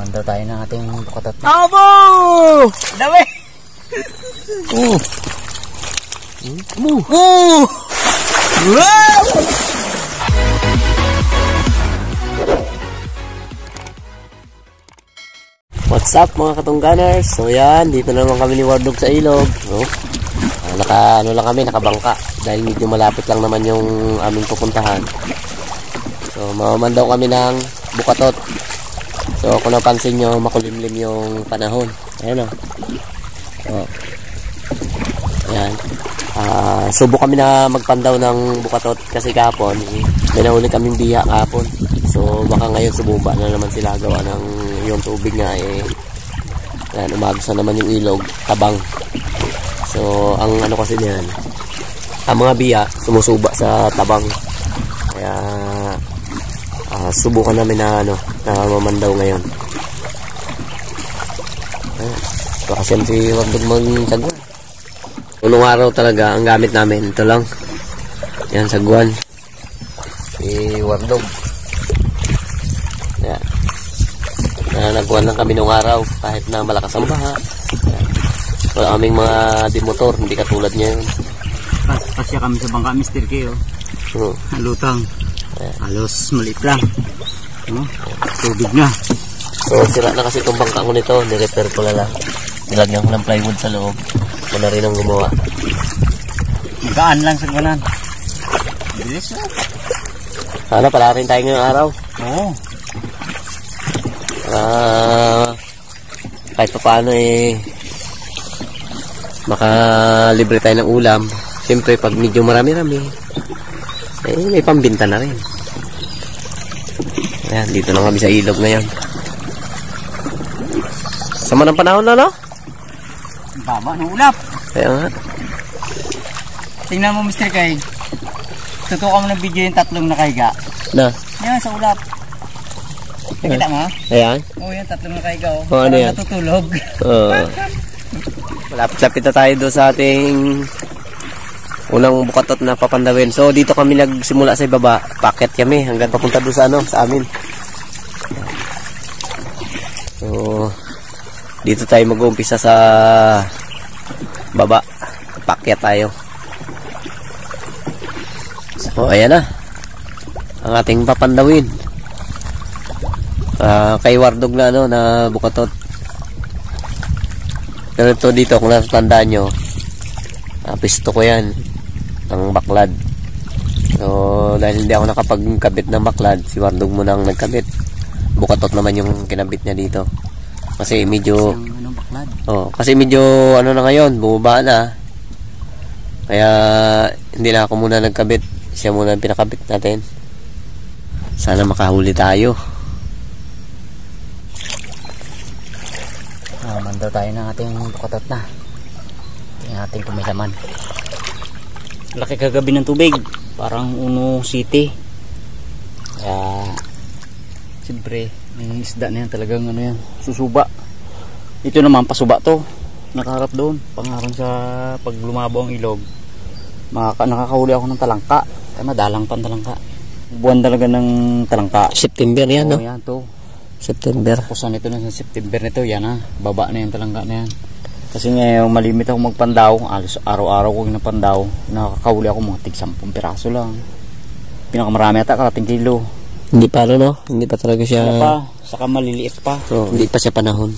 Manda tayo ng ating bukatot. Abo! Dami! Wow! What's up mga katungganers? So yan, dito naman kami ni Wardog sa ilog. Ano lang kami, nakabangka. Dahil medyo malapit lang naman yung aming pupuntahan. So mamamandaw kami ng bukatot. So kung napansin nyo, makulimlim yung panahon. Ayan o. Ayan. Subo kami na magpandaw ng bukatot kasi kahapon may nahuli kaming biya kahapon. So baka ngayon sumumba na naman sila, gawa ng yung tubig nga ayan, umagos na naman yung ilog, tabang. So ang ano kasi niyan, ang mga biya sumusuba sa tabang. Kaya subukan namin na na mamandaw ngayon. So kasi si Wardog magsagwan. Unong araw talaga ang gamit namin, ito lang. Yan, sagwan. Si Wardog. Yan. Nagwan lang kami nung araw kahit na malakas ang baha. Wala aming mga dimotor, hindi katulad niya yun. Pasya kami sa bangka, Mr. K. Lutang. Halos maliit lang. Tubig na. So sira na kasi itong bangka ko nito, nirepair ko lang. Nilagyan ko ng plywood sa loob. Ako na rin ang gumawa. Magaan lang sa ganan. Bilis na. Sana pala rin tayo ngayong araw. Oo. Kahit pa paano makalibre tayo ng ulam. Siyempre pag medyo marami-rami may pambinta na rin. Ayan, dito lang kami sa ilog ngayon. Sama ng panahon na, no? Baba ng ulap. Kaya nga. Tingnan mo, Mr. K. Tutukan mo ng video yung tatlong nakahiga. Na? Yan, sa ulap. Nakita mo? Ayan. Oo, yan, tatlong nakahiga. Ano yan? Natutulog. Malapit-lapit na tayo doon sa ating unang bukatot na papandawin. So dito kami nagsimula sa ibaba. Paket kami hanggang papunta doon sa sa amin. So dito tayo mag-uumpisa sa baba. Pakyat tayo. So ayan na ang ating papandawin. Kay Wardog na na bukatot. Pero ito dito, kung natatandaan nyo, pisto ko yan ang baklad. So dahil hindi ako nakapagkabit ng baklad, si Wardog muna ang nagkabit. Bukatot naman yung kinabit niya dito. Kasi medyo kasi medyo na ngayon, bumaba na. Kaya hindi na ako muna nagkabit. Siya muna ang pinakabit natin. Sana makahuli tayo. Manda tayo ng ating bukatot na. Tingnan natin kung may laman. Laki kagabi ng tubig. Parang Uno City. Kaya siyempre yung isda na yan talagang yan, susuba. Ito naman pasuba to, nakaharap doon, pangarang sa pag lumabo ang ilog nakakahuli ako ng talangka. Kaya madalang pa ang talangka, buwan talaga ng talangka. September yan, no? Yan to, September. kusan ito na sa September nito, yan baba na yung talangka na yan. Kasi ngayon malimit ako magpandaw, araw-araw ko napandaw, nakakahuli ako mga tig 10 piraso lang. Pinakamarami ata karating kilo. Hindi pa no? Hindi pa talaga siya. Hindi pa, saka maliliit pa. So, hindi pa siya panahon.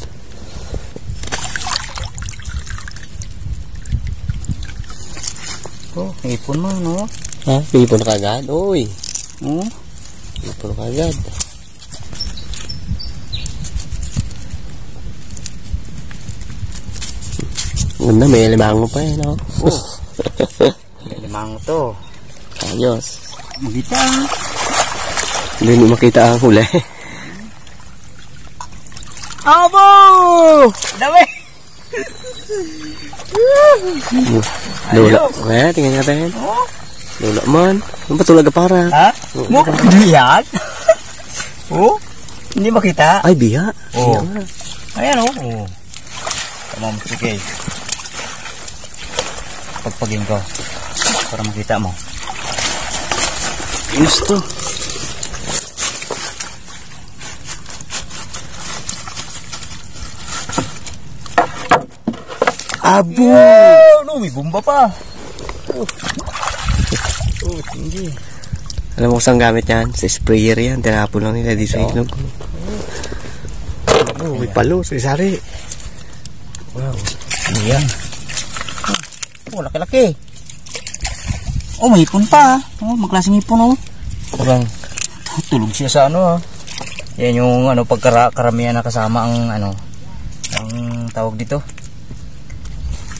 Ipon mo, no? Ha? Ipon ka agad? Uy. Ipon ka agad. Ganda, may limango pa no? May limango to. Ayos. Magita. Hindi makita ang huli. Abo! Dami! Lula. Kaya, tingnan natin. Lula man. Ano ba tulaga para? Ha? Hindi yan? Hindi makita? Ay, biya. Ayan Tama mo, sige. Pagpagin ko. Para makita mo. Gusto. Abo! No, may bomba pa. Hindi. Alam mo saan gamit yan? Sa sprayer yan. Tinapon lang nila di sa ilog. May palo. Sari. Wow. Ano yan? Oh, laki-laki. Oh, may hipon pa. Oh, magklaseng hipon oh. Kurang. Tulog siya sa ano ah. Yan yung ano pagkaramihan na kasama ang ano. Ang tawag dito.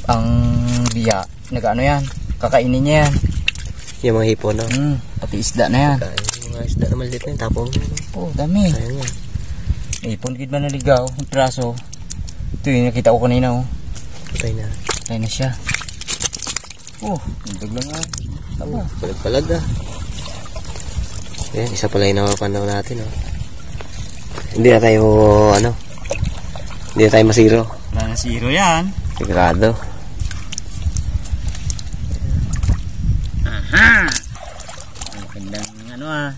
Ang biya. Nag-ano yan. Kakainin niya yan. Yung mga hipon, no? Pati isda na yan. Yung mga isda na maliit na yun. Tapong na yun. Oh, dami. Sayang yan. Hipon gid man naligaw. Ang praso. Ito yung nakita ko kanina oh. Patay na. Patay na siya. Oh, hindag lang nga. Tama. Palag-palag ah. Yan, isa pala yung nakapanaw natin, oh. Hindi na tayo, ano, hindi na tayo masiro. Wala na zero yan. Sigurado. Aha! Ang gandang ano ah.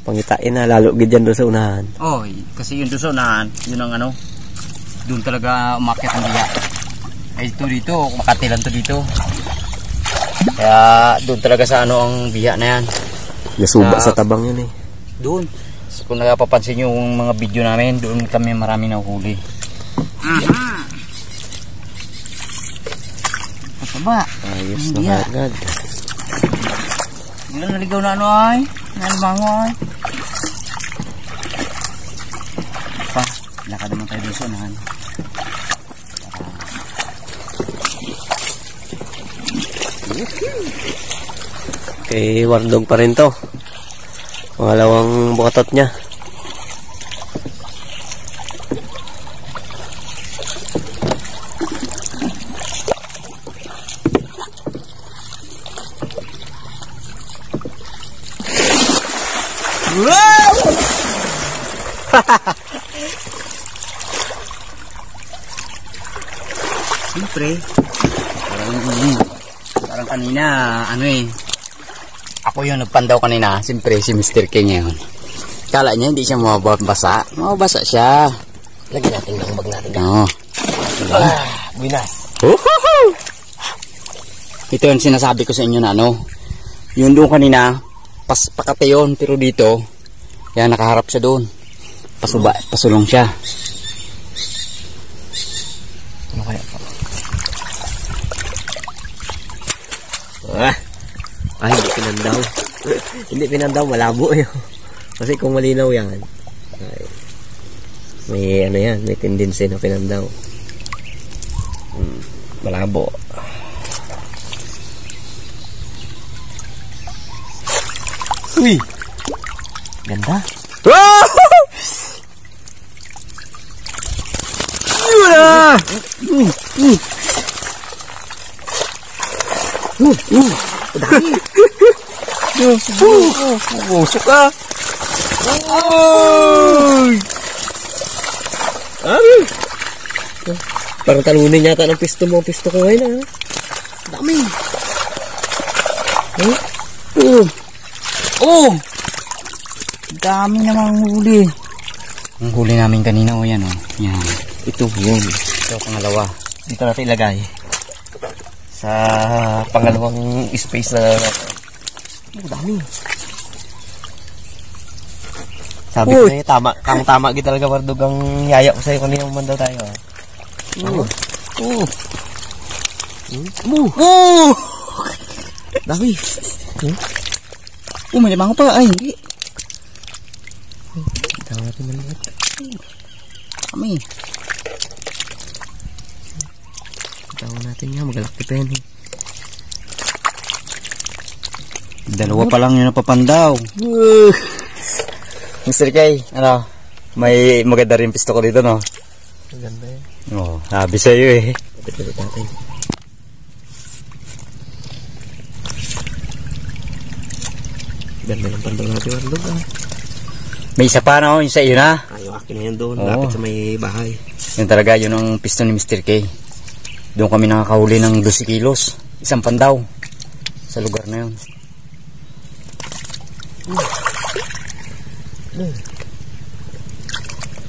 Pangitain na, lalo gid yan doon sa unahan. Oh, kasi yung dusonan, yun ang ano. Doon talaga umakyat ang biya. Ay ito dito, makatilan to dito. Kaya doon talaga sa ano ang biya na yan. Nasuba sa tabang yun eh. Doon. So, kung nakapapansin nyo yung mga video namin, doon kami marami nahuli. Pataba. Ayos na agad. Ilan naligaw na ano ay? Nalimango ay? Pa, lakad naman tayo doon sa unahan. Kay Wardog pa rin to. Pangalawang bukatot niya. Wow! Siyempre, parang kanina, ano eh, ako yung nagpandaw kanina, siyempre si Mr. King yun. Kala niya hindi siya mababasa. Mababasa siya. Lagyan natin ng bag natin. Oo. Buinas. Ito yung sinasabi ko sa inyo na ano. Yung doon kanina, pakate yun, pero dito, yan nakaharap siya doon. Pasulong siya. Ano kaya pa? Ay, hindi pinandaw. Hindi pinandaw, malabo yun. Kasi kung malinaw yan, ay, may ano yan, may tendency na pinandaw. Malabo. Uy! Ganda. Wala! Dami. Busok ka! Parang talunin yata ng pisto mo. Pisto ko ngayon, ha? Dami! Oh! Dami namang huli. Ang huli namin kanina o yan o. Yan. Ito, yun. Ito pangalawa. Dito natin ilagay. Sa pangalawang space na dami. Sabi ko eh, tama kita talaga Wardog ang yaya ko sa'yo kanina mandaw tayo. Dami. May limang pa. Ay, hindi. Tawa natin maliit. Kami. Tawa natin nga, magalaki pa yan eh. Dalawa pa lang yung napapandaw. Mr. K, ano? May maganda rin pisto ko dito, no? Maganda yan. Oo, sabi sa'yo eh. Pagkat natin. Ganda ng pandaw natin Wardog, ah. May isa pa, no? Yung sa iyo na. Yung akin na yan doon, Oo. lapit sa may bahay. Yun talaga, yun ang pisto ni Mr. K. Doon kami nakakahuli ng 12 kilos. Isang pandaw. Sa lugar na yun.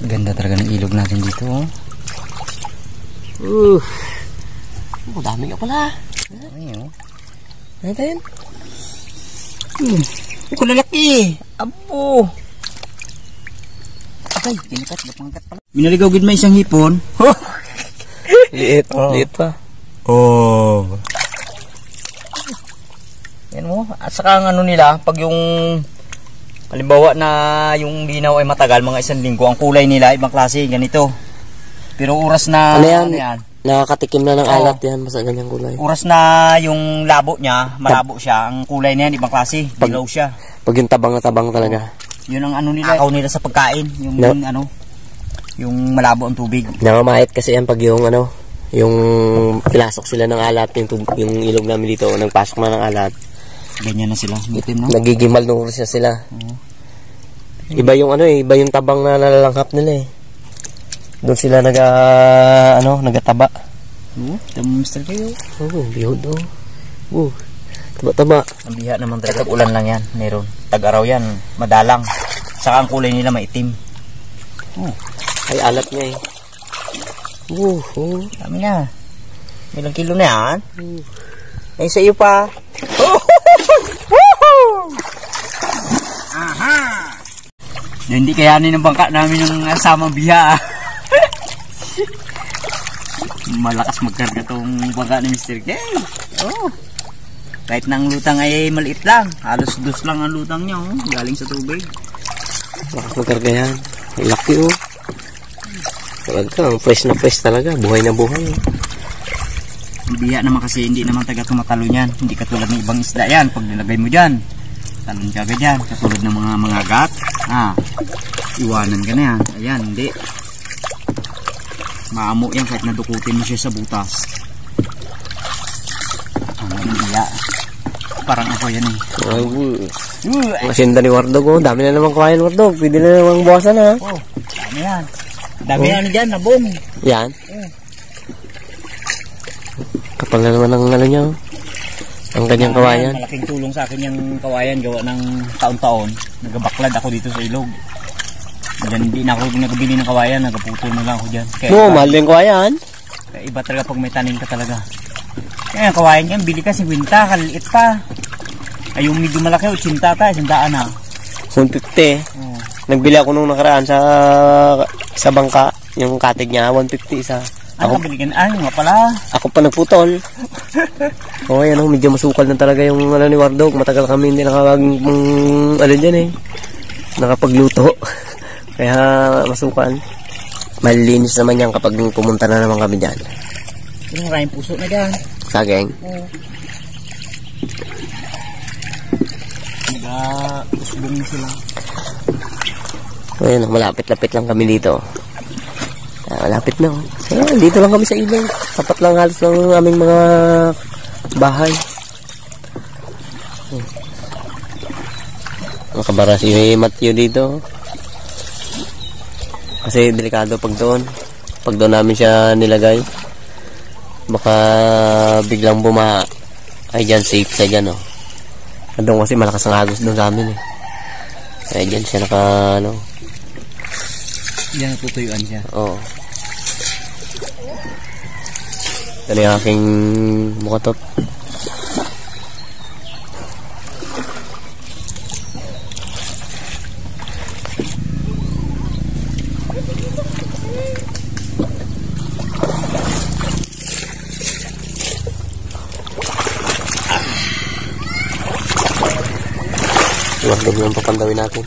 Ganda talaga ng ilog natin dito, oh. Oh, dami nga pala. Ayun. Natin. Ito lalaki. Abo. Ay, kinikat na pangkat pala. Minaligaw gid may isang hipon. Liit. Liit pa. Oh. Yan mo. At saka ang ano nila, pag yung halimbawa na yung linaw ay matagal, mga 1 linggo, ang kulay nila ibang klase, ganito. Pero oras na ano yan? Nakakatikim na ng alat yan, basta ganyang kulay. Oras na yung labo niya, malabo siya, ang kulay niya ibang klase, dilaw siya. Pag yung tabang na tabang talaga. Yun ang ano nila, akaw nila sa pagkain, yung ano, yung malabo ang tubig. Namamahit kasi yan pag yung ano, yung pilasok sila ng alat, yung ilog namin dito, nagpasok na ng alat. Ganyan na sila, itim no? Nagigimal nung siya sila. Iba yung ano iba yung tabang na nalalanghap nila eh. Doon sila nagataba. Mr. kayo. Bihod taba-taba. Ang biha naman talaga, ulan lang yan, meron. Tag-araw yan, madalang. Saka ang kulay nila maitim. Ay alat niya eh. Dami na. Ilang kilo na yan? Ay sa iyo pa. Aha! Hindi kayanin ng bangka namin ng asamang biha. Malakas magkarga tong bangka ni Mr. K. Kahit na ang lutang ay maliit lang. Halos 2 lang ang lutang niya. Galing sa tubig. Malakas magkarga yan. Ay laki Talaga, fresh na fresh talaga. Buhay na buhay Ang biha naman kasi hindi naman taga tumatalo yan. Hindi katulad ng ibang isda yan. Pag nilagay mo dyan, talon ka agad yan. Katulad ng mga gat. Iwanan ka na yan. Ayan, hindi. Maamo yan kahit nadukutin mo siya sa butas. Ang biha. Parang ako yan eh. Masinda ni Wardog Dami na naman kawayan Wardog. Pwede na naman buwasan ha. Dami yan. Dami yan dyan, nabong. Yan. Kapal na naman ang ano niya. Ang kanyang kawayan. Malaking tulong sa akin yung kawayan. Gawa ng taon-taon. Nagabaklad ako dito sa ilog. Diyan, hindi na ako nagabili ng kawayan. Nagaputol na lang ako dyan. Mahal din kawayan. Kaya iba talaga pag may tanim ka talaga. Kaya kawayan yan, bili ka 50, kaliit pa. Ay yung medyo malaki, 80 ta, 100 na. 150. Nagbili ako nung nakaraan sa bangka, yung katig niya, 150 isa. Ako balikan, nga pala. Ako pa nagputol. Yan medyo masukal na talaga yung ni Wardog. Matagal kami hindi nakapagluto. Kaya masukal. Malinis naman yan kapag pumunta na naman kami dyan. Yung maraming puso na dyan. Sageng. Nag-usbong na sila. Ayun, malapit-lapit lang kami dito. Malapit na. Dito lang kami sa ilog. Tapat lang halos ng aming mga bahay. Nakabara si Matthew dito. Kasi delikado pag doon. Pag doon namin siya nilagay, baka biglang bumaha. Ay dyan, safe siya dyan Doon kasi malakas ang agos doon sa amin Ay dyan siya Yan, tutuyuan siya. Ito na yung aking bukatot. Huwag yung papandawin natin.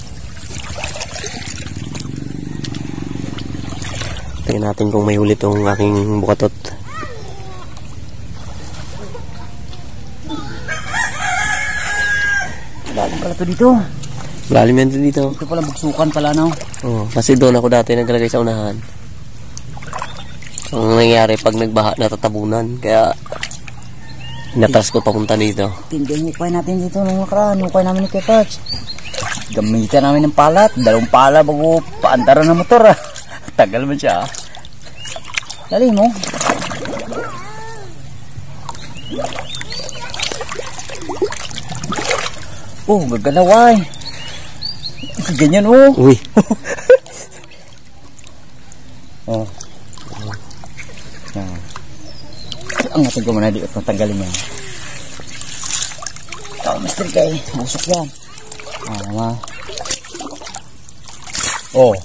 Tingnan natin kung may huli itong aking bukatot. Lalim pala ito dito. Lalim yan dito. Ito pala bugsukan pala Kasi doon ako dati naglagay sa unahan. Ang nangyayari pag nagbaha natatabunan. Kaya natras ko papunta dito. Tingnan hukay natin dito nung nakaraan. Hukay namin ni Kepach. Gamitan namin ng palat. 2 pala bago paandaran ng motor Tagal man siya Dali mo. Gagalaway. Ganyan Uy. Angatin ko muna di at matanggalin yan. Ikaw, Mr. K. Usok yan. Tama. Oh.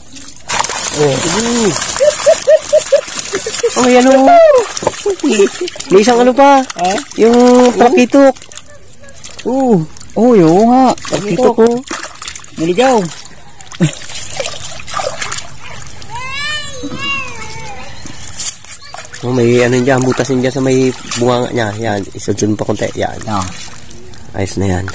Oh, yan o. May isang ano pa. Yung trakitok. Oh, yun nga. Trakitok ko. Naligaw. Oh, may ano dyan, butasin dyan sa may bunga niya. Yan, isudsun pa konti. Yan. Ayos na yan.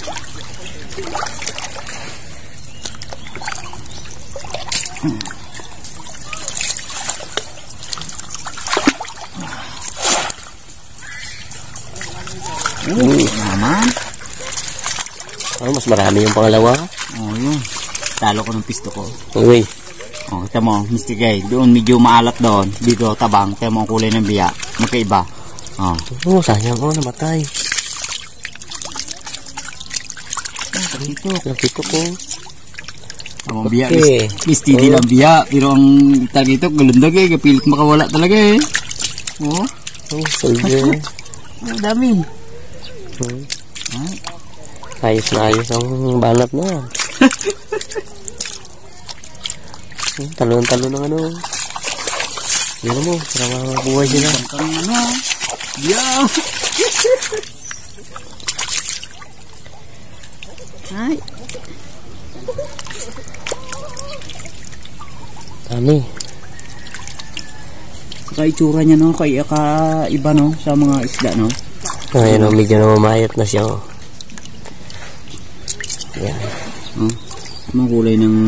Naman. Oh, mas marami yung pangalawa. Oh, yun. Talo ko ng pisto ko. Uy. Oh, kita mo, Mr. Guy. Doon medyo maalat doon. Dito tabang. Kaya mo ang kulay ng biya. Magkaiba. Oh. Oh, sayang ko, namatay. Trakitok ko. Ang biya, Okay. steady lang biya. Pero ang trakitok, galundag eh. Kapilit makawala talaga eh. Oh. Oh, soldier. Ang dami. Ayos na ayos ang banat na. Talon-talon ng ano. Yan mo, para mabuhay sila. Ang ano. Biya. Ay. Dami. Saka itsura niya no, kaya iba no, sa mga isda no. Ayun o, medyo namamayat na siya. Yan. Mga kulay ng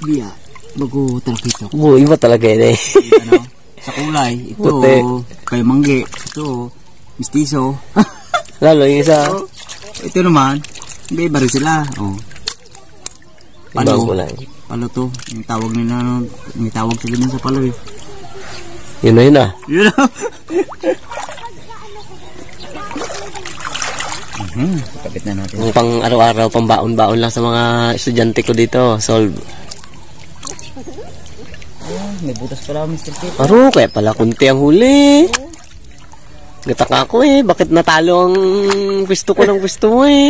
biya. Bago trakitok. Oo, iba talaga yun eh. Ano? Sa kulay, ito Puti. kay mangge, ito mistiso. Lalo yung isa. Ito naman, iba rin sila. Oh. Ibang kulay. Palo to. Yung tawag nila, no? May tawag sila din sa palo eh. Yun na yun ah. Yun na. Kapit na natin. Yung pang araw-araw, pang baon-baon lang sa mga estudyante ko dito. Solve. May butas pala, Mr. Kip. Aro, kaya pala kunti ang huli. Gataka ako eh. Bakit natalo ang pwesto ko ng pwesto mo eh?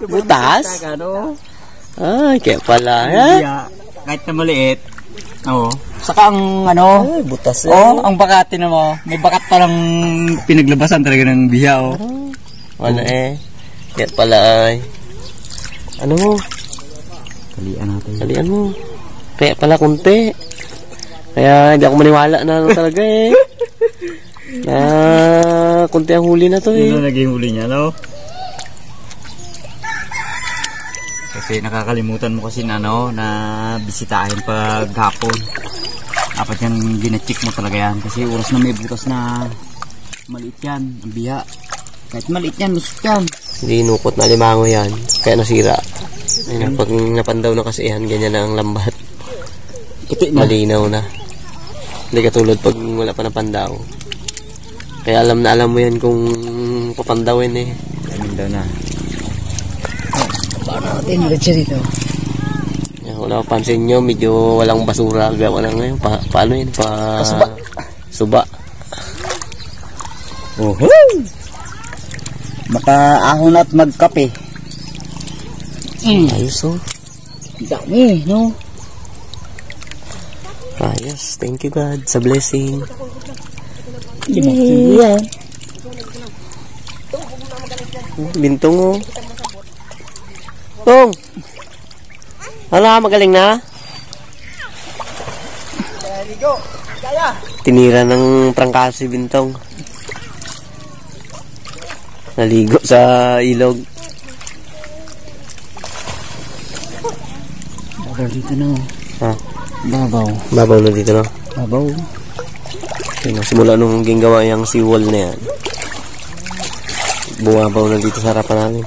Butas? Ano? Ay, kaya pala. Kahit na maliit. Oo. Saka ang ano. Ay, butas eh. Oh, ang bakati na mo. May bakat pa lang pinaglabasan talaga ng biya oh. Ano eh. Kaya pala ay. Ano mo? Kalian natin. Kalian mo. Kaya pala kunti. Kaya hindi ako maniwala na ano talaga eh. Na kunti ang huli na to eh. Ano naging huli niya, no? Kasi nakakalimutan mo kasi na, no, na bisitahin pag hapon. Dapat yan, gina-check mo talaga yan. Kasi oras na may butas na maliit yan, ang biya. Kahit maliit yan, lusot yan. Hindi inukot na limango yan. Kaya nasira. Ayun, pag napandaw na kasi yan, ganyan na ang lambat. Malinaw na. Hindi katulad pag wala pa napandaw. Kaya alam mo yan kung papandawin eh. Amin daw na. Paano natin ulit siya dito? Yan, wala pansin nyo, medyo walang basura. Gawa na ngayon. Paano yun? Suba. Suba. Makaahon at magkape. Ayos oh. Dami, no? Ayos. Thank you God sa blessing. Yan. Bintong oh. Tong! Ano, magaling na? Tinira ng prangkasi Bintong. Naligo sa ilog. Babaw dito na. Ha? Babaw. Babaw na dito no? Babaw. Yun, simula nung ginawa yung seawall na yan. Bumabaw na dito sa harapan namin.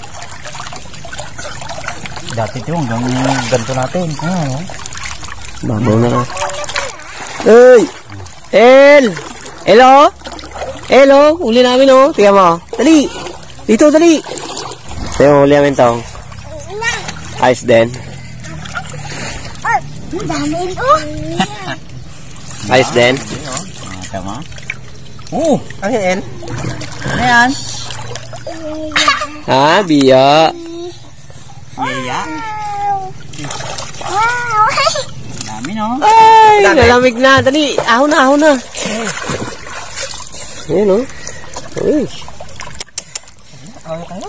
Dati ito hanggang ganito natin. Ano? Babaw na lang. Hey! El! Hello? Hello? Uli namin oh. Tingnan mo. Dali! Dito, dali! Tingnan mo, uli namin tong. Ayos din. Dami oh. Ayos din. Tama? Oo! Ano yan? Ano yan? Biya. Biya? Dami no? Ay, nalamig na. Dali, ahon na, ahon na. Ayan o. Uy.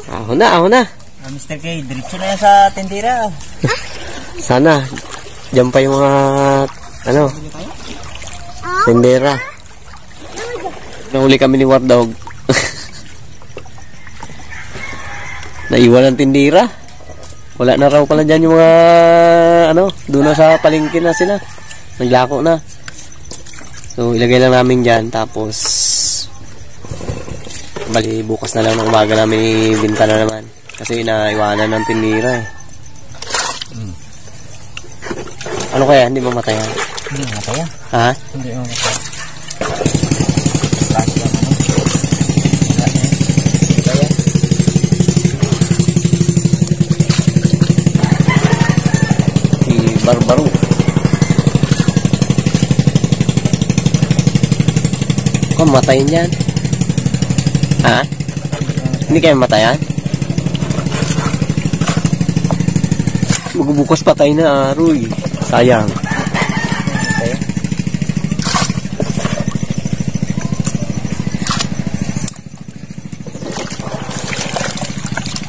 Ahon na, ahon na. Mr. K, diretso na yan sa tindira. Sana, dyan pa yung mga, tindera. Nahuli kami ni War Dog. Naiwan ang tindira. Wala na raw pala dyan yung mga, doon na sa palengke na sila. Naglako na. So, ilagay lang namin dyan. Tapos, bali, bukas na lang ng umaga namin ibinta na naman. Kasi naiwanan ng tindira eh. Ano kaya? Hindi mamatay yan? Hindi mamatay yan. Ha? Hindi mamatay. Barbaro. Kung matayin yan? Ha? Hindi kayo matayan? Magbubukas patay na, Aroy. Sayang.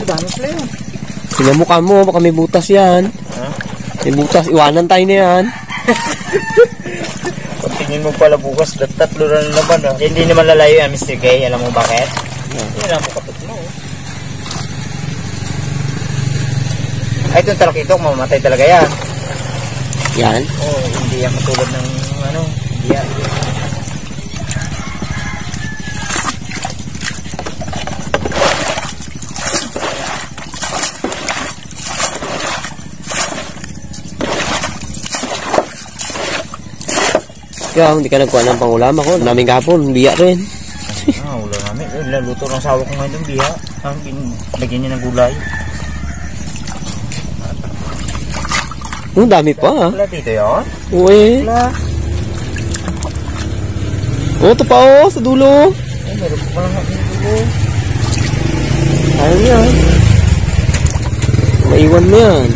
Dami sila yun. Tingnan mo ka mo, baka may butas yan. May butas, iwanan tayo na yan. Kung tingin mo pala bukas, tatlo na naman. Hindi naman lalayo yan, Mr. K. Alam mo bakit? Hindi lang po kapit mo. Ay, itong talakito, mamamatay talaga yan. Yan? Oo, hindi yan matulad ng hindi yan. Kaya hindi ka nagkuha ng pangulam ako. Naming kapon, biya rin. Ulam namin. Laluto ng sawa ko ngayon ng biya. Lagyan niya ng gulay. Dami pa. Wala dito yun? Uy. Wala. Ito pa sa dulo. Meron ko pala natin dulo. Ayaw yan. Maiwan mo yan.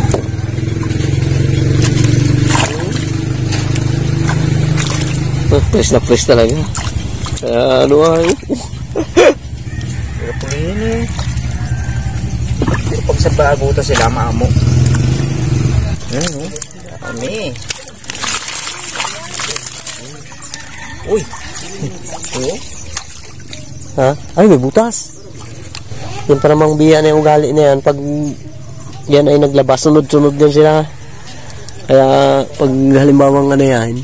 Press na press talaga. Ano ay? Pero pulihin eh. Pero pag sa baagutan sila, maamo. Yan o. Kami. Uy. Oo. Ha? Ay, may butas. Yan pa namang biya na yung ugali na yan. Pag yan ay naglabas, sunod-sunod din sila. Kaya pag halimbawang yan,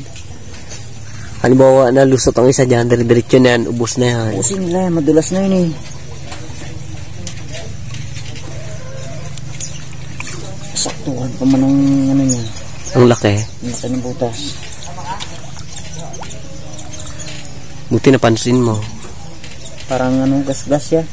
halimbawa na lusot ang isa dyan, dire-diretso na yan, ubos na yan. Ubusin nila yan, madulas na yun eh. Saktuhan pa man ang niya. Ang laki. Ang laki ng butas. Buti napansin mo. Parang gas-gas yan.